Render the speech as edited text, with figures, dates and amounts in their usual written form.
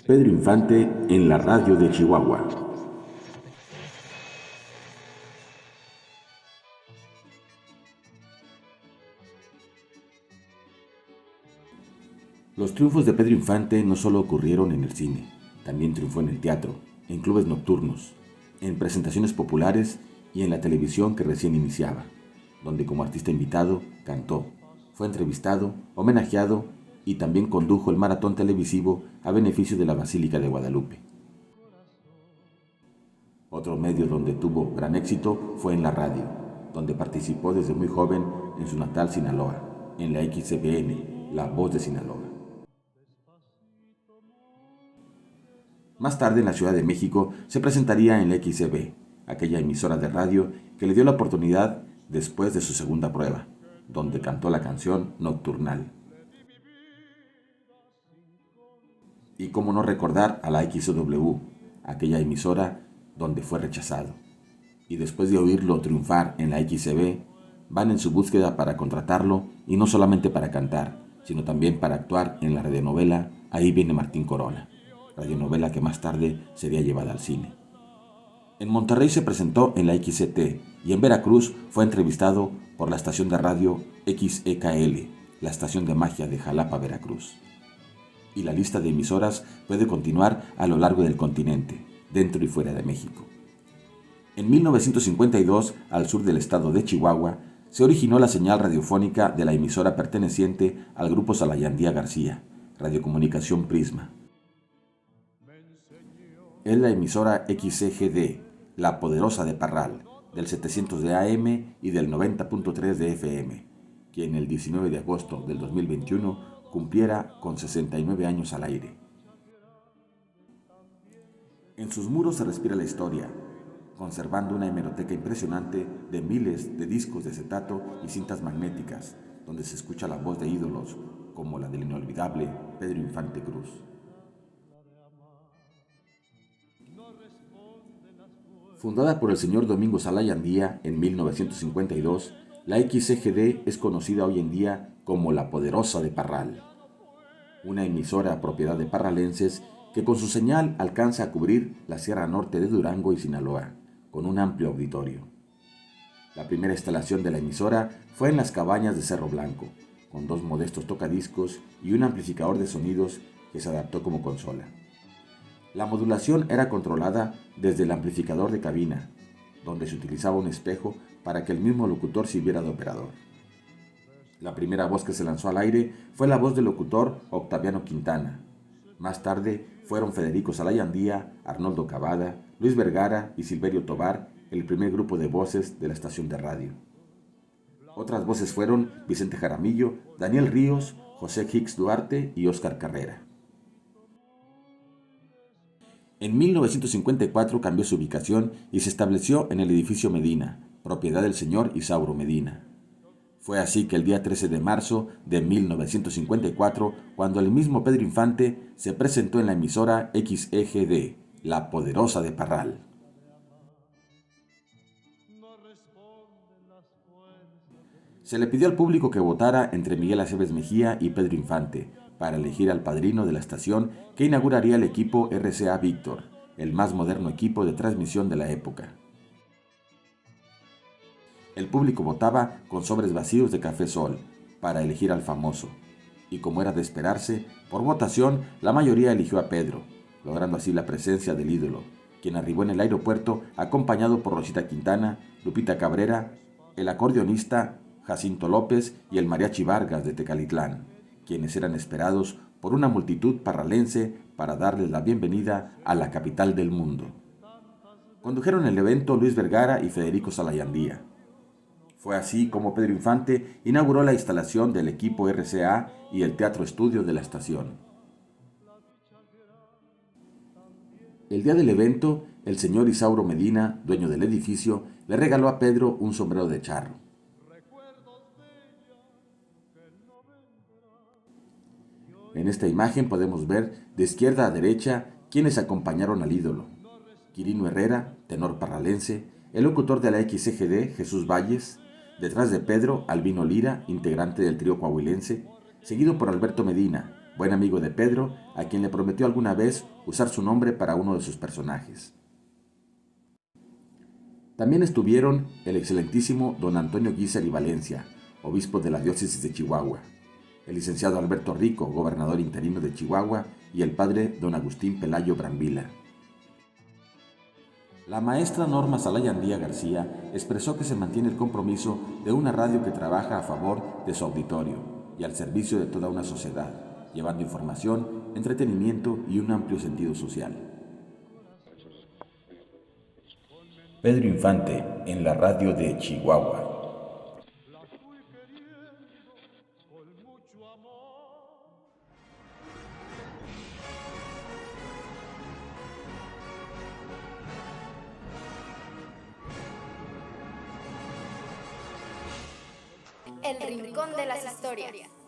Pedro Infante en la radio de Chihuahua. Los triunfos de Pedro Infante no solo ocurrieron en el cine, también triunfó en el teatro, en clubes nocturnos, en presentaciones populares y en la televisión que recién iniciaba, donde como artista invitado cantó, fue entrevistado, homenajeado y también condujo el maratón televisivo a beneficio de la Basílica de Guadalupe. Otro medio donde tuvo gran éxito fue en la radio, donde participó desde muy joven en su natal Sinaloa, en la XCBN, La Voz de Sinaloa. Más tarde en la Ciudad de México se presentaría en la XCB, aquella emisora de radio que le dio la oportunidad después de su segunda prueba, donde cantó la canción Nocturnal. Y cómo no recordar a la XW, aquella emisora donde fue rechazado. Y después de oírlo triunfar en la XCB, van en su búsqueda para contratarlo y no solamente para cantar, sino también para actuar en la radionovela Ahí viene Martín Corona, radionovela que más tarde sería llevada al cine. En Monterrey se presentó en la XCT y en Veracruz fue entrevistado por la estación de radio XEKL, la estación de magia de Jalapa, Veracruz. Y la lista de emisoras puede continuar a lo largo del continente, dentro y fuera de México. En 1952, al sur del estado de Chihuahua, se originó la señal radiofónica de la emisora perteneciente al grupo Salayandía García, Radiocomunicación Prisma. Es la emisora XCGD, La Poderosa de Parral, del 700 de AM y del 90.3 de FM, que en el 19 de agosto del 2021 cumpliera con 69 años al aire. En sus muros se respira la historia, conservando una hemeroteca impresionante de miles de discos de acetato y cintas magnéticas, donde se escucha la voz de ídolos como la del inolvidable Pedro Infante Cruz. Fundada por el señor Domingo Salayandía en 1952, la XCGD es conocida hoy en día como La Poderosa de Parral, una emisora propiedad de parralenses que con su señal alcanza a cubrir la Sierra Norte de Durango y Sinaloa, con un amplio auditorio. La primera instalación de la emisora fue en las cabañas de Cerro Blanco, con 2 modestos tocadiscos y un amplificador de sonidos que se adaptó como consola. La modulación era controlada desde el amplificador de cabina, donde se utilizaba un espejo para que el mismo locutor sirviera de operador. La primera voz que se lanzó al aire fue la voz del locutor Octaviano Quintana. Más tarde fueron Federico Salayandía, Arnoldo Cavada, Luis Vergara y Silverio Tobar el primer grupo de voces de la estación de radio. Otras voces fueron Vicente Jaramillo, Daniel Ríos, José Hicks Duarte y Óscar Carrera. En 1954 cambió su ubicación y se estableció en el edificio Medina, propiedad del señor Isauro Medina. Fue así que el día 13 de marzo de 1954, cuando el mismo Pedro Infante se presentó en la emisora XEGD, La Poderosa de Parral. Se le pidió al público que votara entre Miguel Aceves Mejía y Pedro Infante para elegir al padrino de la estación que inauguraría el equipo RCA Víctor, el más moderno equipo de transmisión de la época. El público votaba con sobres vacíos de café Sol para elegir al famoso, y como era de esperarse, por votación la mayoría eligió a Pedro, logrando así la presencia del ídolo, quien arribó en el aeropuerto acompañado por Rosita Quintana, Lupita Cabrera, el acordeonista Jacinto López y el mariachi Vargas de Tecalitlán, quienes eran esperados por una multitud parralense para darles la bienvenida a la capital del mundo. Condujeron el evento Luis Vergara y Federico Salayandía. Fue así como Pedro Infante inauguró la instalación del equipo RCA y el teatro estudio de la estación. El día del evento, el señor Isauro Medina, dueño del edificio, le regaló a Pedro un sombrero de charro. En esta imagen podemos ver de izquierda a derecha quienes acompañaron al ídolo. Quirino Herrera, tenor parralense, el locutor de la XCGD, Jesús Valles, detrás de Pedro, Albino Lira, integrante del trío coahuilense, seguido por Alberto Medina, buen amigo de Pedro, a quien le prometió alguna vez usar su nombre para uno de sus personajes. También estuvieron el excelentísimo don Antonio Guízar y Valencia, obispo de la diócesis de Chihuahua, el licenciado Alberto Rico, gobernador interino de Chihuahua, y el padre don Agustín Pelayo Brambila. La maestra Norma Salayandía García expresó que se mantiene el compromiso de una radio que trabaja a favor de su auditorio y al servicio de toda una sociedad, llevando información, entretenimiento y un amplio sentido social. Pedro Infante en la radio de Chihuahua. El Rincón de las Historias.